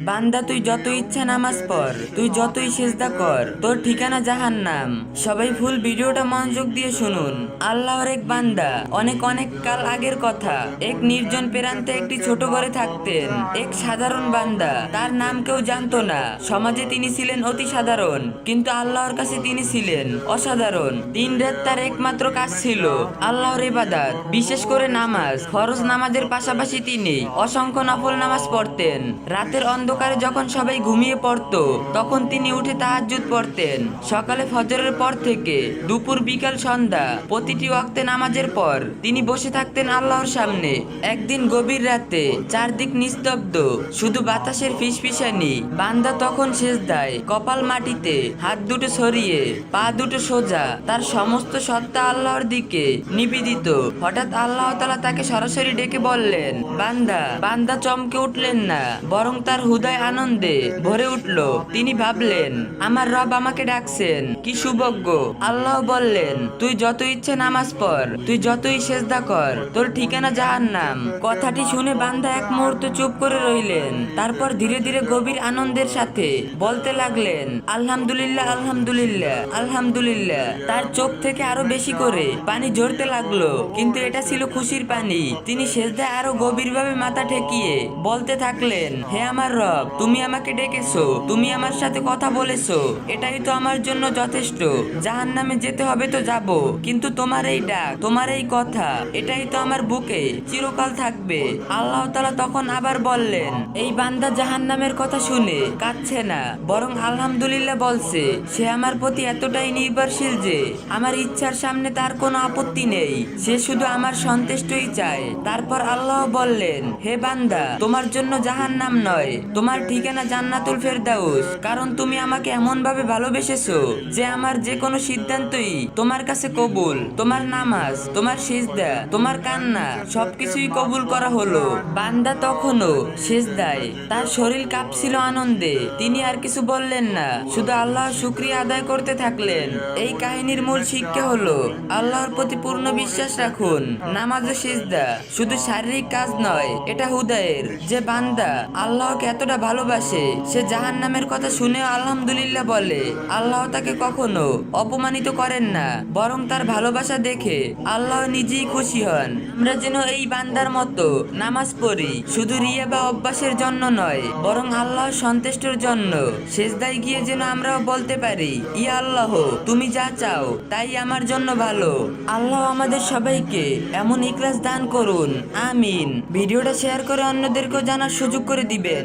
বান্দা তুই যত ইচ্ছা নামাজ পড়, তুই যতই সেজদা কর, তোর ঠিকানা জাহান্নাম। সবাই ফুল ভিডিওটা মনোযোগ দিয়ে শুনুন। আল্লাহর এক বান্দা, অনেক অনেক কাল আগের কথা, এক নির্জন প্রান্তে একটি ছোট ঘরে থাকতেন এক সাধারণ বান্দা। তার নাম কেউ জানতো না। সমাজে তিনি ছিলেন অতি সাধারণ, কিন্তু আল্লাহর কাছে তিনি ছিলেন অসাধারণ। দিন রাত তার একমাত্র কাজ ছিল আল্লাহর ইবাদত, বিশেষ করে নামাজ। ফরজ নামাজের পাশাপাশি তিনি অসংখ্য নফল নামাজ পড়তেন। রাতের অন্ধকারে যখন সবাই ঘুমিয়ে পড়তো, তখন তিনি উঠে তাহাজ্জুদ পড়তেন। সকালে ফজরের পর থেকে দুপুর বিকাল সন্ধ্যা প্রতিটি ওয়াক্তে নামাজের পর তিনি বসে থাকতেন আল্লাহর সামনে। একদিন গভীর রাতে চারদিক নিস্তব্ধ, শুধু বাতাসের ফিসফিসানি। বান্দা তখন সেজদায়, কপাল মাটিতে, হাত দুটো ছড়িয়ে, পা দুটো সোজা, তার সমস্ত সত্তা আল্লাহর দিকে নিবেদিত। হঠাৎ আল্লাহ তাআলা তাকে সরাসরি ডেকে বললেন, বান্দা। বান্দা চমকে উঠলেন না, বরং তার হৃদয় আনন্দে ভরে উঠল। তিনি ভাবলেন, আমার রব আমাকে ডাকছেন, কি সৌভাগ্য। আল্লাহ বললেন, তুই যত ইচ্ছে নামাজ পড়, তুই যতই সেজদা কর, তোর ঠিকানা জাহান্নাম। কথাটি শুনে বান্দা এক মুহূর্ত চুপ করে রইলেন। তারপর ধীরে ধীরে গভীর আনন্দের সাথে বলতে লাগলেন, আলহামদুলিল্লাহ, আলহামদুলিল্লাহ, আলহামদুলিল্লাহ। তার চোখ থেকে আরো বেশি করে পানি ঝরতে লাগলো, কিন্তু এটা ছিল খুশির পানি। তিনি সেজদায় আরো গভীরভাবে মাথা ঠেকিয়ে বলতে থাকলেন, হে আমার রব, তুমি আমাকে ডেকেছো, তুমি আমার সাথে কথা বলেছো, এটাই তো আমার জন্য যথেষ্ট। জাহান্নামে যেতে হবে তো যাব, কিন্তু তোমার এই ডাক, তোমার এই কথা, এটাই তো আমার বুকে চিরকাল থাকবে। আল্লাহ তাআলা তখন আবার বললেন, এই বান্দা জাহান্নামের কথা শুনে কাঁদছে না, বরং আলহামদুলিল্লাহ বলছে। সে আমার প্রতি এতটাই নির্ভরশীল যে আমার ইচ্ছার সামনে তার কোনো আপত্তি নেই। সে শুধু আমার সন্তুষ্টই চায়। তারপর আল্লাহ বললেন, হে বান্দা, তোমার জন্য জাহান্নাম নয়, তোমার ঠিকানা জান্নাতুল ফেরদাউস। কারণ তুমি আমাকে এমন ভাবে ভালোবেসেছো যে আমার যে কোনো সিদ্ধান্তই তোমার কাছে কবুল। তোমার নামাজ, তোমার সিজদা, তোমার কান্না, সবকিছুই কবুল করা হলো। বান্দা তখনও সিজদায়, তার শরীর কাঁপছিল আনন্দে। তিনি আর কিছু বললেন না, শুধু আল্লাহর শুকরিয়া আদায় করতে থাকলেন। এই কাহিনীর মূল শিক্ষা হলো, আল্লাহর প্রতি পূর্ণ বিশ্বাস রাখুন। নামাজ ও সিজদা শুধু শারীরিক কাজ নয়, এটা হৃদয়ের। যে বান্দা আল্লাহকে এতটা ভালোবাসে, সে জাহান্নামের কথা শুনেও আলহামদুলিল্লাহ বলে। আল্লাহ তাকে কখনো অপমানিত করেন না, বরং তার ভালোবাসা দেখে আল্লাহ নিজেই খুশি হন। আমরা যেন এই বান্দার মতো নামাজ পড়ি, শুধু রিয়া বা অভ্যাসের জন্য নয়, বরং আল্লাহর সন্তুষ্টির জন্য। সেজদায় গিয়ে যেন আমরাও বলতে পারি, ইয়া আল্লাহ, তুমি যা চাও তাই আমার জন্য ভালো। আল্লাহ আমাদের সবাইকে এমন ইখলাস দান করুন, আমিন। ভিডিওটা শেয়ার করে অন্যদেরকেও জানার সুযোগ করে দিবেন।